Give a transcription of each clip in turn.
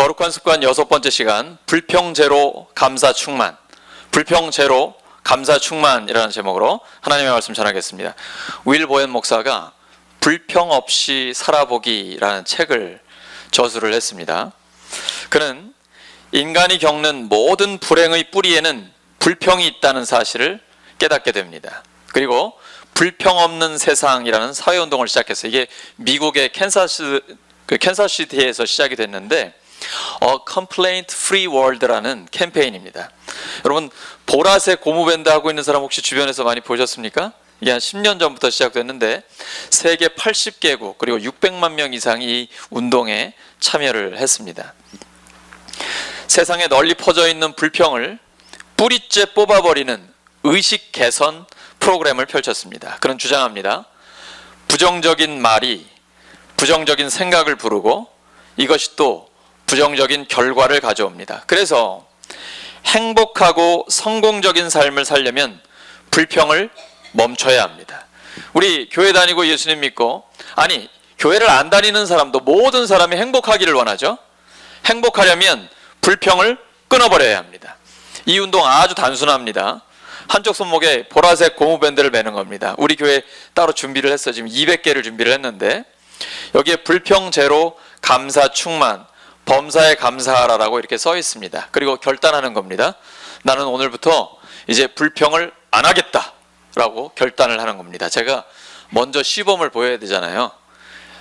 거룩한 습관 6번째 시간, 불평제로 감사 충만. 불평제로 감사 충만이라는 제목으로 하나님의 말씀 전하겠습니다. 윌 보연 목사가 불평 없이 살아보기라는 책을 저술을 했습니다. 그는 인간이 겪는 모든 불행의 뿌리에는 불평이 있다는 사실을 깨닫게 됩니다. 그리고 불평 없는 세상이라는 사회운동을 시작했어요. 이게 미국의 캔사스시티에서 시작이 됐는데 Complaint Free World라는 캠페인입니다. 여러분, 보라색 고무밴드 하고 있는 사람 혹시 주변에서 많이 보셨습니까? 이게 한 10년 전부터 시작됐는데 세계 80개국 그리고 600만 명 이상이 이 운동에 참여를 했습니다. 세상에 널리 퍼져 있는 불평을 뿌리째 뽑아버리는 의식 개선 프로그램을 펼쳤습니다. 그는 주장합니다. 부정적인 말이 부정적인 생각을 부르고 이것이 또 부정적인 결과를 가져옵니다. 그래서 행복하고 성공적인 삶을 살려면 불평을 멈춰야 합니다. 우리 교회 다니고 예수님 믿고, 아니 교회를 안 다니는 사람도 모든 사람이 행복하기를 원하죠. 행복하려면 불평을 끊어버려야 합니다. 이 운동 아주 단순합니다. 한쪽 손목에 보라색 고무밴드를 매는 겁니다. 우리 교회 따로 준비를 했어요. 지금 200개를 준비를 했는데 여기에 불평 제로 감사 충만, 범사에 감사하라라고 이렇게 써 있습니다. 그리고 결단하는 겁니다. 나는 오늘부터 이제 불평을 안 하겠다라고 결단을 하는 겁니다. 제가 먼저 시범을 보여야 되잖아요.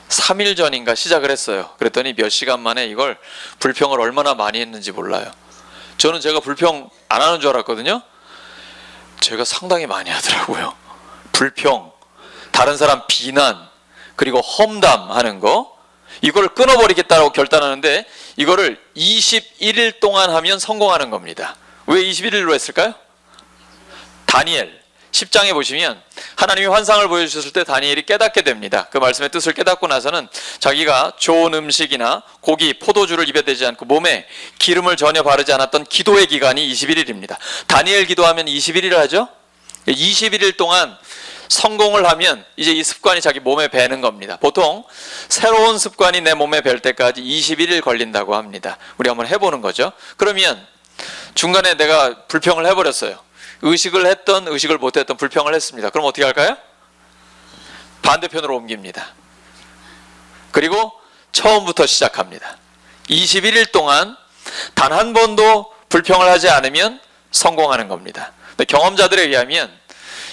3일 전인가 시작을 했어요. 그랬더니 몇 시간 만에 이걸 불평을 얼마나 많이 했는지 몰라요. 저는 제가 불평 안 하는 줄 알았거든요. 제가 상당히 많이 하더라고요. 불평, 다른 사람 비난, 그리고 험담하는 거, 이걸 끊어버리겠다고 결단하는데 이거를 21일 동안 하면 성공하는 겁니다. 왜 21일로 했을까요? 다니엘 10장에 보시면 하나님이 환상을 보여주셨을 때 다니엘이 깨닫게 됩니다. 그 말씀의 뜻을 깨닫고 나서는 자기가 좋은 음식이나 고기, 포도주를 입에 대지 않고 몸에 기름을 전혀 바르지 않았던 기도의 기간이 21일입니다. 다니엘 기도하면 21일 하죠? 21일 동안 성공을 하면 이제 이 습관이 자기 몸에 배는 겁니다. 보통 새로운 습관이 내 몸에 뵐 때까지 21일 걸린다고 합니다. 우리 한번 해보는 거죠. 그러면 중간에 내가 불평을 해버렸어요. 의식을 했던 의식을 못했던 불평을 했습니다. 그럼 어떻게 할까요? 반대편으로 옮깁니다. 그리고 처음부터 시작합니다. 21일 동안 단 한 번도 불평을 하지 않으면 성공하는 겁니다. 근데 경험자들에 의하면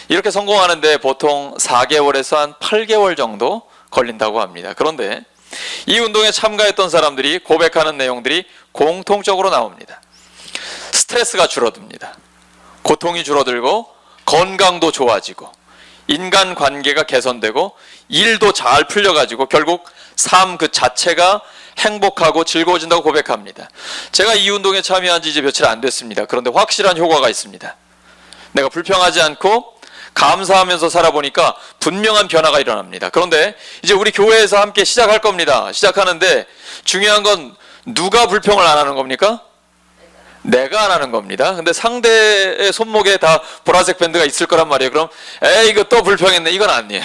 이렇게 성공하는데 보통 4개월에서 한 8개월 정도 걸린다고 합니다. 그런데 이 운동에 참가했던 사람들이 고백하는 내용들이 공통적으로 나옵니다. 스트레스가 줄어듭니다. 고통이 줄어들고 건강도 좋아지고 인간관계가 개선되고 일도 잘 풀려가지고 결국 삶 그 자체가 행복하고 즐거워진다고 고백합니다. 제가 이 운동에 참여한 지 이제 며칠 안 됐습니다. 그런데 확실한 효과가 있습니다. 내가 불평하지 않고 감사하면서 살아보니까 분명한 변화가 일어납니다. 그런데 이제 우리 교회에서 함께 시작할 겁니다. 시작하는데 중요한 건 누가 불평을 안 하는 겁니까? 내가 안 하는 겁니다. 근데 상대의 손목에 다 보라색 밴드가 있을 거란 말이에요. 그럼 에이 이거 또 불평했네, 이건 아니에요.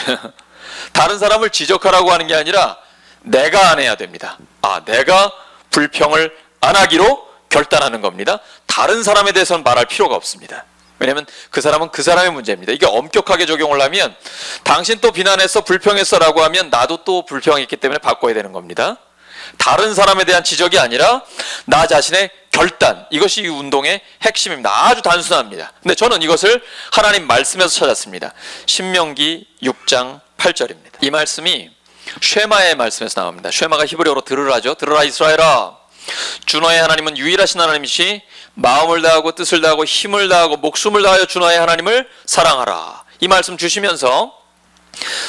다른 사람을 지적하라고 하는 게 아니라 내가 안 해야 됩니다. 내가 불평을 안 하기로 결단하는 겁니다. 다른 사람에 대해서는 말할 필요가 없습니다. 왜냐하면 그 사람은 그 사람의 문제입니다. 이게 엄격하게 적용을 하면 당신 또 비난했어, 불평했어 라고 하면 나도 또 불평했기 때문에 바꿔야 되는 겁니다. 다른 사람에 대한 지적이 아니라 나 자신의 결단, 이것이 이 운동의 핵심입니다. 아주 단순합니다. 근데 저는 이것을 하나님 말씀에서 찾았습니다. 신명기 6장 8절입니다. 이 말씀이 쉐마의 말씀에서 나옵니다. 쉐마가 히브리어로 들으라죠. 들으라 이스라엘아, 주 너의 하나님은 유일하신 하나님이시 마음을 다하고 뜻을 다하고 힘을 다하고 목숨을 다하여 주 너의 하나님을 사랑하라. 이 말씀 주시면서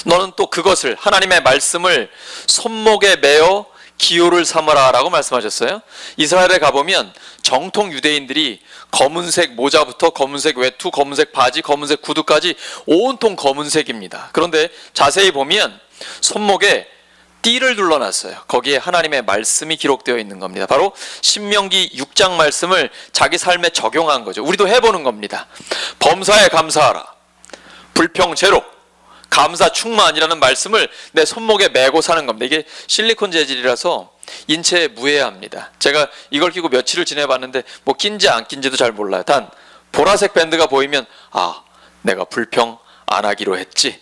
너는 또 그것을, 하나님의 말씀을 손목에 매어 기호를 삼아라 라고 말씀하셨어요. 이스라엘에 가보면 정통 유대인들이 검은색 모자부터 검은색 외투, 검은색 바지, 검은색 구두까지 온통 검은색입니다. 그런데 자세히 보면 손목에 띠를 둘러놨어요. 거기에 하나님의 말씀이 기록되어 있는 겁니다. 바로 신명기 6장 말씀을 자기 삶에 적용한 거죠. 우리도 해보는 겁니다. 범사에 감사하라, 불평 제로, 감사 충만이라는 말씀을 내 손목에 메고 사는 겁니다. 이게 실리콘 재질이라서 인체에 무해합니다. 제가 이걸 끼고 며칠을 지내봤는데 뭐 낀지 안 낀지도 잘 몰라요. 단 보라색 밴드가 보이면 아, 내가 불평 안 하기로 했지,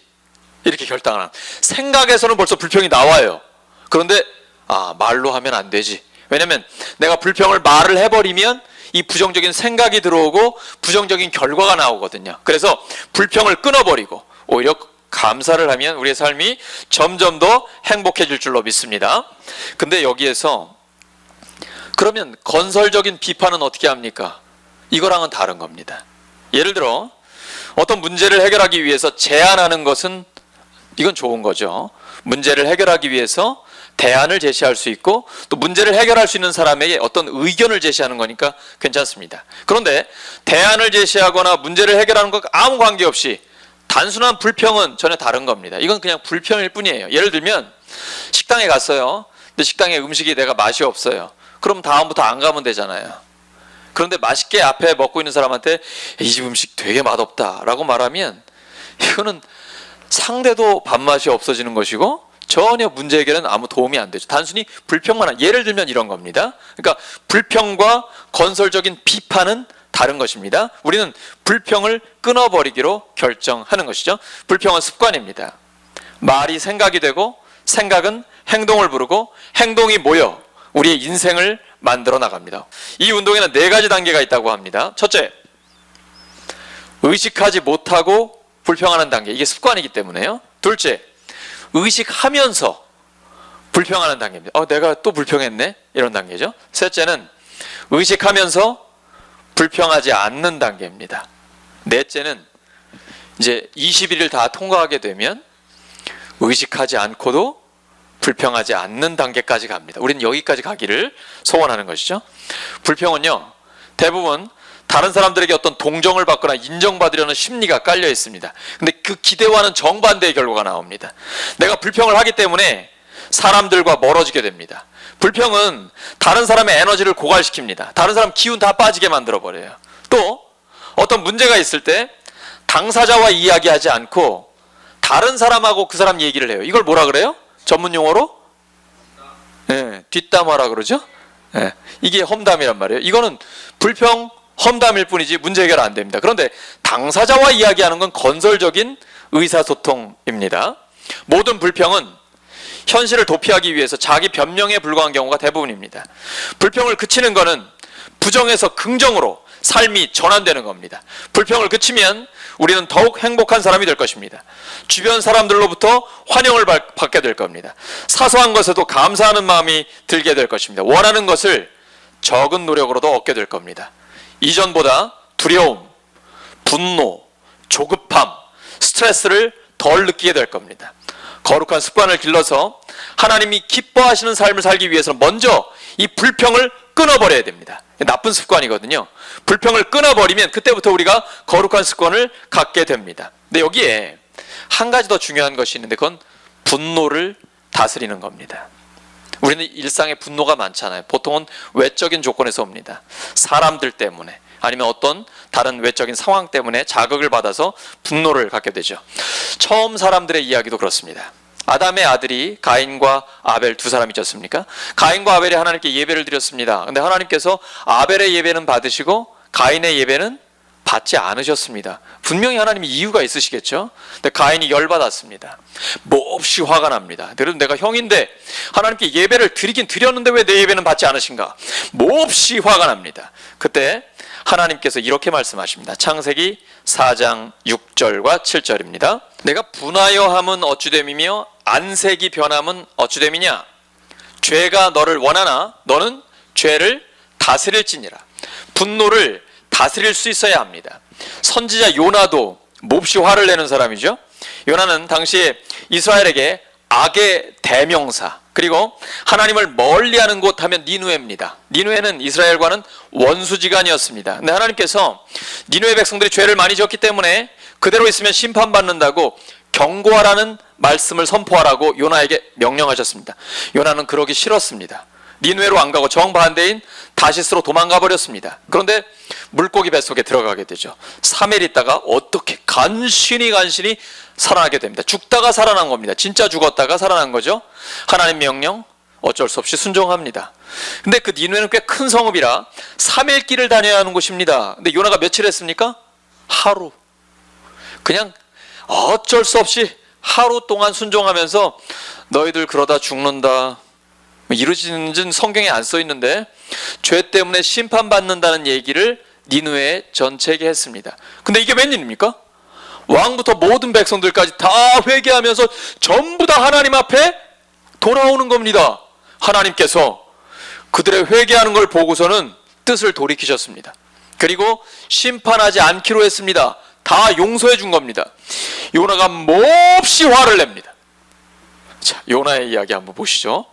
이렇게 결단을 합니다. 생각에서는 벌써 불평이 나와요. 그런데 아, 말로 하면 안 되지. 왜냐면 내가 불평을 말을 해버리면 이 부정적인 생각이 들어오고 부정적인 결과가 나오거든요. 그래서 불평을 끊어버리고 오히려 감사를 하면 우리의 삶이 점점 더 행복해질 줄로 믿습니다. 근데 여기에서 그러면 건설적인 비판은 어떻게 합니까? 이거랑은 다른 겁니다. 예를 들어 어떤 문제를 해결하기 위해서 제안하는 것은 이건 좋은 거죠. 문제를 해결하기 위해서 대안을 제시할 수 있고 또 문제를 해결할 수 있는 사람에게 어떤 의견을 제시하는 거니까 괜찮습니다. 그런데 대안을 제시하거나 문제를 해결하는 것과 아무 관계없이 단순한 불평은 전혀 다른 겁니다. 이건 그냥 불평일 뿐이에요. 예를 들면 식당에 갔어요. 근데 식당에 음식이 내가 맛이 없어요. 그럼 다음부터 안 가면 되잖아요. 그런데 맛있게 앞에 먹고 있는 사람한테 이 집 음식 되게 맛없다 라고 말하면 이거는 상대도 밥맛이 없어지는 것이고 전혀 문제 해결에는 아무 도움이 안 되죠. 단순히 불평만 한, 예를 들면 이런 겁니다. 그러니까 불평과 건설적인 비판은 다른 것입니다. 우리는 불평을 끊어버리기로 결정하는 것이죠. 불평은 습관입니다. 말이 생각이 되고 생각은 행동을 부르고 행동이 모여 우리의 인생을 만들어 나갑니다. 이 운동에는 4가지 단계가 있다고 합니다. 첫째, 의식하지 못하고 불평하는 단계. 이게 습관이기 때문에요. 둘째, 의식하면서 불평하는 단계입니다. 내가 또 불평했네? 이런 단계죠. 셋째는 의식하면서 불평하지 않는 단계입니다. 넷째는 이제 21일 다 통과하게 되면 의식하지 않고도 불평하지 않는 단계까지 갑니다. 우리는 여기까지 가기를 소원하는 것이죠. 불평은요, 대부분 다른 사람들에게 어떤 동정을 받거나 인정받으려는 심리가 깔려 있습니다. 근데 그 기대와는 정반대의 결과가 나옵니다. 내가 불평을 하기 때문에 사람들과 멀어지게 됩니다. 불평은 다른 사람의 에너지를 고갈시킵니다. 다른 사람 기운 다 빠지게 만들어버려요. 또 어떤 문제가 있을 때 당사자와 이야기하지 않고 다른 사람하고 그 사람 얘기를 해요. 이걸 뭐라 그래요? 전문 용어로? 뒷담화라 그러죠? 이게 험담이란 말이에요. 이거는 불평, 험담일 뿐이지 문제 해결 안 됩니다. 그런데 당사자와 이야기하는 건 건설적인 의사소통입니다. 모든 불평은 현실을 도피하기 위해서 자기 변명에 불과한 경우가 대부분입니다. 불평을 그치는 것은 부정에서 긍정으로 삶이 전환되는 겁니다. 불평을 그치면 우리는 더욱 행복한 사람이 될 것입니다. 주변 사람들로부터 환영을 받게 될 겁니다. 사소한 것에도 감사하는 마음이 들게 될 것입니다. 원하는 것을 적은 노력으로도 얻게 될 겁니다. 이전보다 두려움, 분노, 조급함, 스트레스를 덜 느끼게 될 겁니다. 거룩한 습관을 길러서 하나님이 기뻐하시는 삶을 살기 위해서는 먼저 이 불평을 끊어버려야 됩니다. 나쁜 습관이거든요. 불평을 끊어버리면 그때부터 우리가 거룩한 습관을 갖게 됩니다. 근데 여기에 한 가지 더 중요한 것이 있는데 그건 분노를 다스리는 겁니다. 우리는 일상에 분노가 많잖아요. 보통은 외적인 조건에서 옵니다. 사람들 때문에 아니면 어떤 다른 외적인 상황 때문에 자극을 받아서 분노를 갖게 되죠. 처음 사람들의 이야기도 그렇습니다. 아담의 아들이 가인과 아벨 두 사람이 있었습니까? 가인과 아벨이 하나님께 예배를 드렸습니다. 근데 하나님께서 아벨의 예배는 받으시고 가인의 예배는 받지 않으셨습니다. 분명히 하나님이 이유가 있으시겠죠. 근데 가인이 열받았습니다. 몹시 화가 납니다. 그래도 내가 형인데 하나님께 예배를 드리긴 드렸는데 왜 내 예배는 받지 않으신가? 몹시 화가 납니다. 그때 하나님께서 이렇게 말씀하십니다. 창세기 4장 6절과 7절입니다. 내가 분하여 함은 어찌됨이며 안색이 변함은 어찌됨이냐? 죄가 너를 원하나 너는 죄를 다스릴지니라. 분노를 다스릴 수 있어야 합니다. 선지자 요나도 몹시 화를 내는 사람이죠. 요나는 당시에 이스라엘에게 악의 대명사, 그리고 하나님을 멀리하는 곳 하면 니누에입니다. 니누에는 이스라엘과는 원수지간이었습니다. 근데 하나님께서 니누에 백성들이 죄를 많이 지었기 때문에 그대로 있으면 심판받는다고 경고하라는 말씀을 선포하라고 요나에게 명령하셨습니다. 요나는 그러기 싫었습니다. 니누에로 안 가고 정반대인 다시스로 도망가 버렸습니다. 그런데 물고기 뱃속에 들어가게 되죠. 3일 있다가 어떻게 간신히 살아나게 됩니다. 죽다가 살아난 겁니다. 진짜 죽었다가 살아난 거죠. 하나님 명령, 어쩔 수 없이 순종합니다. 근데 그 니느웨는 꽤 큰 성읍이라 3일 길을 다녀야 하는 곳입니다. 근데 요나가 며칠 했습니까? 하루. 그냥 어쩔 수 없이 하루 동안 순종하면서 너희들 그러다 죽는다, 이러지는 성경에 안 써 있는데 죄 때문에 심판받는다는 얘기를 니느웨 전체에게 했습니다. 근데 이게 웬일입니까? 왕부터 모든 백성들까지 다 회개하면서 전부 다 하나님 앞에 돌아오는 겁니다. 하나님께서 그들의 회개하는 걸 보고서는 뜻을 돌이키셨습니다. 그리고 심판하지 않기로 했습니다. 다 용서해 준 겁니다. 요나가 몹시 화를 냅니다. 자, 요나의 이야기 한번 보시죠.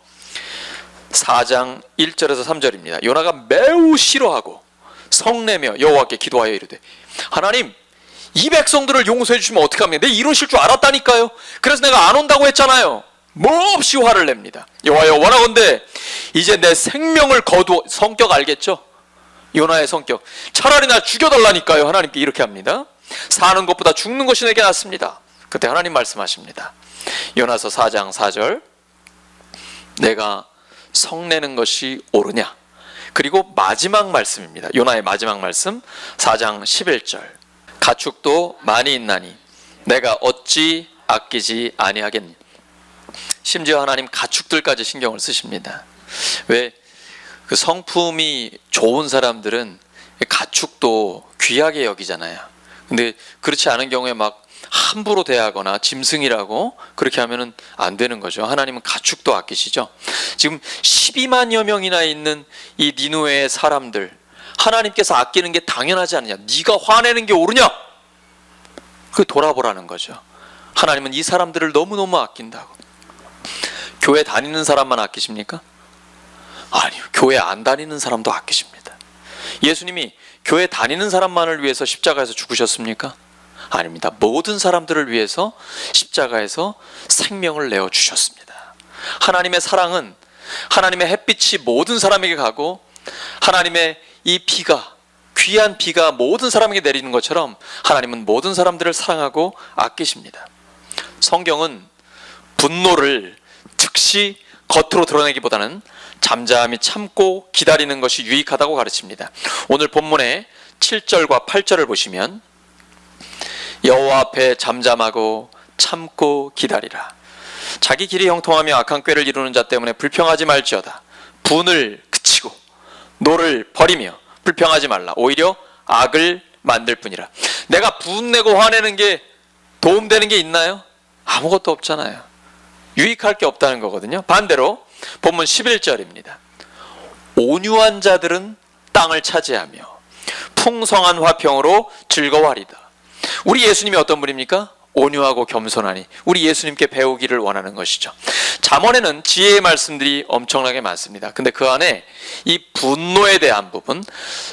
4장 1절에서 3절입니다. 요나가 매우 싫어하고 성내며 여호와께 기도하여 이르되, 하나님, 이 백성들을 용서해 주시면 어떡합니까? 내가 이러실 줄 알았다니까요. 그래서 내가 안 온다고 했잖아요. 몹시 화를 냅니다. 여호와여, 원하건대 이제 내 생명을 거두어. 성격 알겠죠? 요나의 성격. 차라리 나 죽여달라니까요. 하나님께 이렇게 합니다. 사는 것보다 죽는 것이 내게 낫습니다. 그때 하나님 말씀하십니다. 요나서 4장 4절, 내가 성내는 것이 옳으냐? 그리고 마지막 말씀입니다. 요나의 마지막 말씀 4장 11절, 가축도 많이 있나니 내가 어찌 아끼지 아니하겠니? 심지어 하나님 가축들까지 신경을 쓰십니다. 왜? 그 성품이 좋은 사람들은 가축도 귀하게 여기잖아요. 근데 그렇지 않은 경우에 막 함부로 대하거나 짐승이라고 그렇게 하면은 안 되는 거죠. 하나님은 가축도 아끼시죠. 지금 12만여 명이나 있는 이 니느웨의 사람들, 하나님께서 아끼는 게 당연하지 않느냐? 네가 화내는 게 옳으냐? 그 돌아보라는 거죠. 하나님은 이 사람들을 너무너무 아낀다고. 교회 다니는 사람만 아끼십니까? 아니요, 교회 안 다니는 사람도 아끼십니다. 예수님이 교회 다니는 사람만을 위해서 십자가에서 죽으셨습니까? 아닙니다. 모든 사람들을 위해서 십자가에서 생명을 내어주셨습니다. 하나님의 사랑은, 하나님의 햇빛이 모든 사람에게 가고 하나님의 이 비가, 귀한 비가 모든 사람에게 내리는 것처럼 하나님은 모든 사람들을 사랑하고 아끼십니다. 성경은 분노를 즉시 겉으로 드러내기보다는 잠잠히 참고 기다리는 것이 유익하다고 가르칩니다. 오늘 본문의 7절과 8절을 보시면, 여호와 앞에 잠잠하고 참고 기다리라. 자기 길이 형통하며 악한 꾀를 이루는 자 때문에 불평하지 말지어다. 분을 그치고 노를 버리며 불평하지 말라. 오히려 악을 만들 뿐이라. 내가 분내고 화내는 게 도움되는 게 있나요? 아무것도 없잖아요. 유익할 게 없다는 거거든요. 반대로 본문 11절입니다. 온유한 자들은 땅을 차지하며 풍성한 화평으로 즐거워하리다. 우리 예수님이 어떤 분입니까? 온유하고 겸손하니 우리 예수님께 배우기를 원하는 것이죠. 잠언에는 지혜의 말씀들이 엄청나게 많습니다. 근데 그 안에 이 분노에 대한 부분,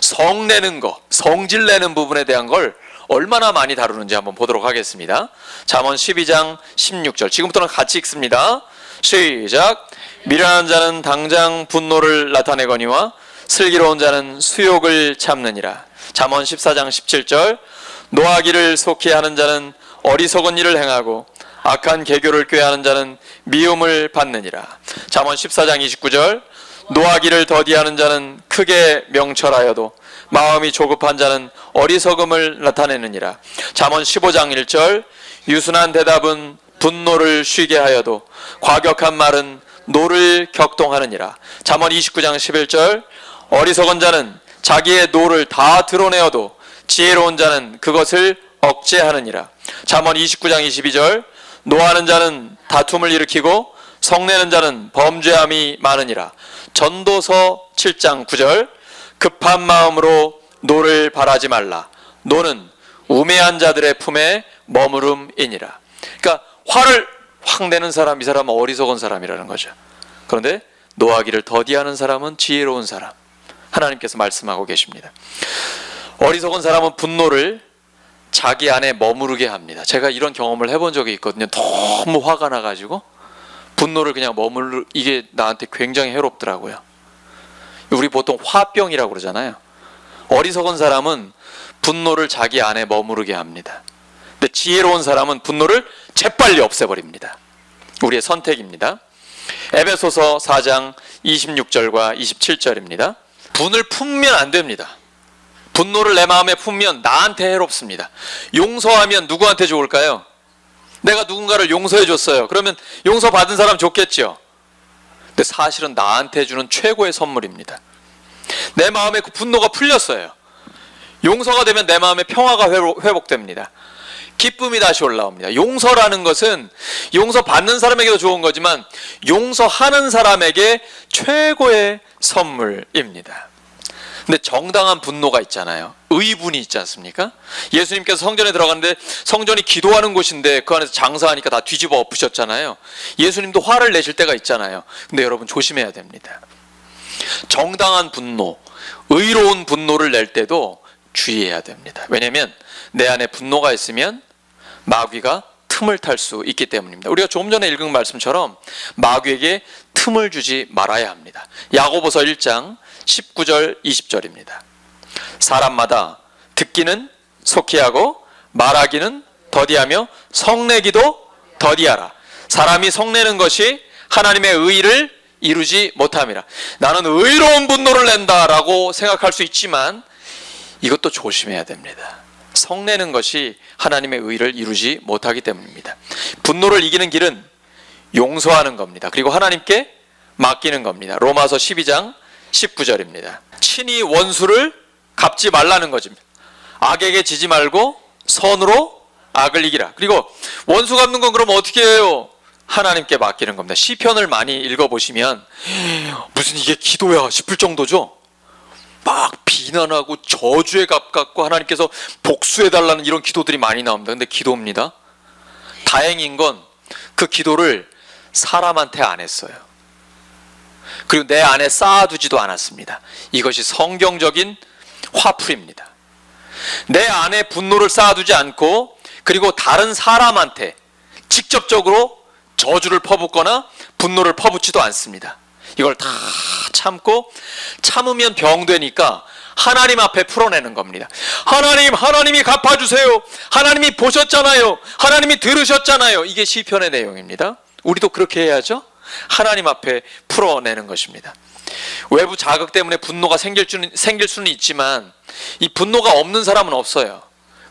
성내는 거, 성질내는 부분에 대한 걸 얼마나 많이 다루는지 한번 보도록 하겠습니다. 잠언 12장 16절, 지금부터는 같이 읽습니다. 시작. 미련한 자는 당장 분노를 나타내거니와 슬기로운 자는 수욕을 참느니라. 잠언 14장 17절, 노하기를 속히 하는 자는 어리석은 일을 행하고 악한 계교를 꾀하는 자는 미움을 받느니라. 잠언 14장 29절, 노하기를 더디하는 자는 크게 명철하여도 마음이 조급한 자는 어리석음을 나타내느니라. 잠언 15장 1절, 유순한 대답은 분노를 쉬게 하여도 과격한 말은 노를 격동하느니라. 잠언 29장 11절, 어리석은 자는 자기의 노를 다 드러내어도 지혜로운 자는 그것을 억제하느니라. 잠언 29장 22절, 노하는 자는 다툼을 일으키고 성내는 자는 범죄함이 많으니라. 전도서 7장 9절, 급한 마음으로 노를 바라지 말라. 노는 우매한 자들의 품에 머무름이니라. 그러니까 화를 확 내는 사람, 이 사람은 어리석은 사람이라는 거죠. 그런데 노하기를 더디하는 사람은 지혜로운 사람, 하나님께서 말씀하고 계십니다. 어리석은 사람은 분노를 자기 안에 머무르게 합니다. 제가 이런 경험을 해본 적이 있거든요. 너무 화가 나가지고 분노를 그냥 이게 나한테 굉장히 해롭더라고요. 우리 보통 화병이라고 그러잖아요. 어리석은 사람은 분노를 자기 안에 머무르게 합니다. 근데 지혜로운 사람은 분노를 재빨리 없애버립니다. 우리의 선택입니다. 에베소서 4장 26절과 27절입니다. 분을 품면 안 됩니다. 분노를 내 마음에 품면 나한테 해롭습니다. 용서하면 누구한테 좋을까요? 내가 누군가를 용서해 줬어요. 그러면 용서받은 사람 좋겠죠. 근데 사실은 나한테 주는 최고의 선물입니다. 내 마음에 그 분노가 풀렸어요. 용서가 되면 내 마음에 평화가 회복됩니다. 기쁨이 다시 올라옵니다. 용서라는 것은 용서받는 사람에게도 좋은 거지만 용서하는 사람에게 최고의 선물입니다. 근데 정당한 분노가 있잖아요. 의분이 있지 않습니까? 예수님께서 성전에 들어갔는데 성전이 기도하는 곳인데 그 안에서 장사하니까 다 뒤집어 엎으셨잖아요. 예수님도 화를 내실 때가 있잖아요. 근데 여러분 조심해야 됩니다. 정당한 분노, 의로운 분노를 낼 때도 주의해야 됩니다. 왜냐하면 내 안에 분노가 있으면 마귀가 틈을 탈 수 있기 때문입니다. 우리가 조금 전에 읽은 말씀처럼 마귀에게 틈을 주지 말아야 합니다. 야고보서 1장 19절 20절입니다. 사람마다 듣기는 속히 하고 말하기는 더디하며 성내기도 더디하라. 사람이 성내는 것이 하나님의 의를 이루지 못함이라. 나는 의로운 분노를 낸다라고 생각할 수 있지만 이것도 조심해야 됩니다. 성내는 것이 하나님의 의를 이루지 못하기 때문입니다. 분노를 이기는 길은 용서하는 겁니다. 그리고 하나님께 맡기는 겁니다. 로마서 12장 19절입니다. 친히 원수를 갚지 말라는 것입니다. 악에게 지지 말고 선으로 악을 이기라. 그리고 원수 갚는 건 그럼 어떻게 해요? 하나님께 맡기는 겁니다. 시편을 많이 읽어보시면 무슨 이게 기도야 싶을 정도죠. 막 비난하고 저주에 가깝고 하나님께서 복수해달라는 이런 기도들이 많이 나옵니다. 근데 기도입니다. 다행인 건 그 기도를 사람한테 안 했어요. 그리고 내 안에 쌓아두지도 않았습니다. 이것이 성경적인 화풀입니다. 내 안에 분노를 쌓아두지 않고 그리고 다른 사람한테 직접적으로 저주를 퍼붓거나 분노를 퍼붓지도 않습니다. 이걸 다 참고 참으면 병되니까 하나님 앞에 풀어내는 겁니다. 하나님이 갚아주세요. 하나님이 보셨잖아요. 하나님이 들으셨잖아요. 이게 시편의 내용입니다. 우리도 그렇게 해야죠. 하나님 앞에 풀어내는 것입니다. 외부 자극 때문에 분노가 생길 수는 있지만 이 분노가 없는 사람은 없어요.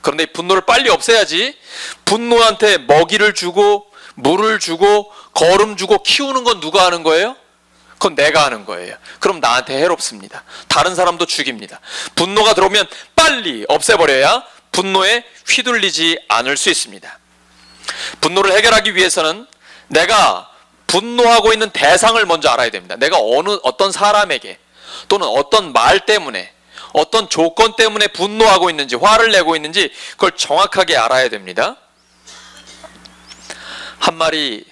그런데 이 분노를 빨리 없애야지. 분노한테 먹이를 주고 물을 주고 거름 주고 키우는 건 누가 하는 거예요? 그건 내가 하는 거예요. 그럼 나한테 해롭습니다. 다른 사람도 죽입니다. 분노가 들어오면 빨리 없애버려야 분노에 휘둘리지 않을 수 있습니다. 분노를 해결하기 위해서는 내가 분노하고 있는 대상을 먼저 알아야 됩니다. 내가 어떤 사람에게 또는 어떤 말 때문에 어떤 조건 때문에 분노하고 있는지 화를 내고 있는지 그걸 정확하게 알아야 됩니다. 한 마리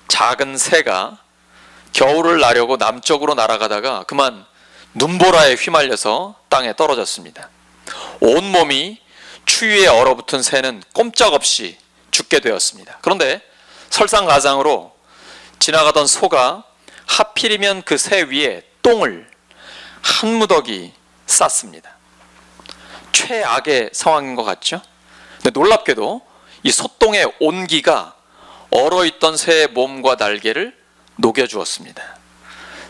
작은 새가 겨울을 나려고 남쪽으로 날아가다가 그만 눈보라에 휘말려서 땅에 떨어졌습니다. 온몸이 추위에 얼어붙은 새는 꼼짝없이 죽게 되었습니다. 그런데 설상가상으로 지나가던 소가 하필이면 그 새 위에 똥을 한 무더기 쌌습니다. 최악의 상황인 것 같죠? 근데 놀랍게도 이 소똥의 온기가 얼어있던 새의 몸과 날개를 녹여주었습니다.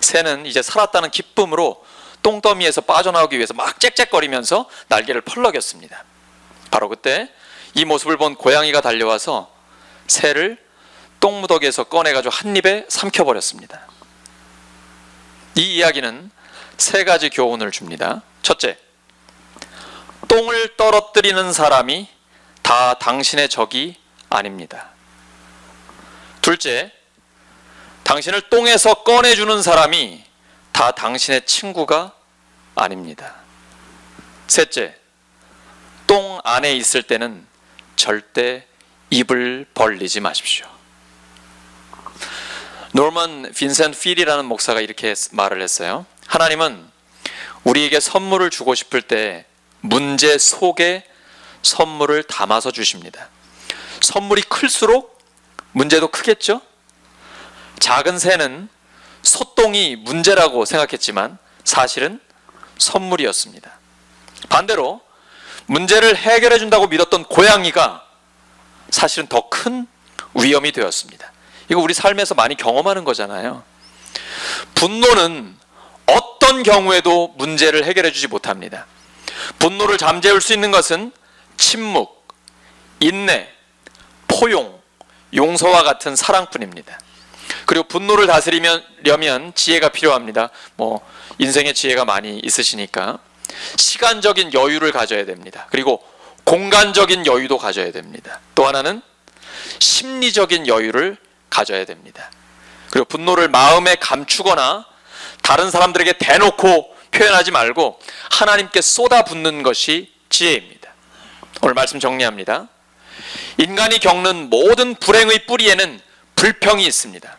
새는 이제 살았다는 기쁨으로 똥더미에서 빠져나오기 위해서 막 짹짹거리면서 날개를 펄럭였습니다. 바로 그때 이 모습을 본 고양이가 달려와서 새를 똥무더기에서 꺼내가지고 한 입에 삼켜버렸습니다. 이 이야기는 세 가지 교훈을 줍니다. 첫째, 똥을 떨어뜨리는 사람이 다 당신의 적이 아닙니다. 둘째, 당신을 똥에서 꺼내주는 사람이 다 당신의 친구가 아닙니다. 셋째, 똥 안에 있을 때는 절대 입을 벌리지 마십시오. 노먼 빈센트 필이라는 목사가 이렇게 말을 했어요. 하나님은 우리에게 선물을 주고 싶을 때 문제 속에 선물을 담아서 주십니다. 선물이 클수록 문제도 크겠죠? 작은 새는 소똥이 문제라고 생각했지만 사실은 선물이었습니다. 반대로 문제를 해결해 준다고 믿었던 고양이가 사실은 더 큰 위험이 되었습니다. 이거 우리 삶에서 많이 경험하는 거잖아요. 분노는 어떤 경우에도 문제를 해결해 주지 못합니다. 분노를 잠재울 수 있는 것은 침묵, 인내, 포용, 용서와 같은 사랑뿐입니다. 그리고 분노를 다스리려면 지혜가 필요합니다. 인생에 지혜가 많이 있으시니까 시간적인 여유를 가져야 됩니다. 그리고 공간적인 여유도 가져야 됩니다. 또 하나는 심리적인 여유를 가져야 됩니다. 그리고 분노를 마음에 감추거나 다른 사람들에게 대놓고 표현하지 말고 하나님께 쏟아붓는 것이 지혜입니다. 오늘 말씀 정리합니다. 인간이 겪는 모든 불행의 뿌리에는 불평이 있습니다.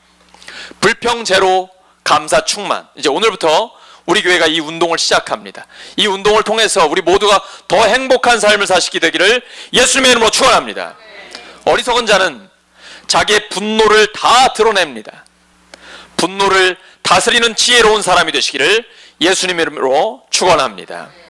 불평 제로, 감사 충만. 이제 오늘부터 우리 교회가 이 운동을 시작합니다. 이 운동을 통해서 우리 모두가 더 행복한 삶을 사시게 되기를 예수님의 이름으로 축원합니다. 어리석은 자는 자기의 분노를 다 드러냅니다. 분노를 다스리는 지혜로운 사람이 되시기를 예수님의 이름으로 축원합니다.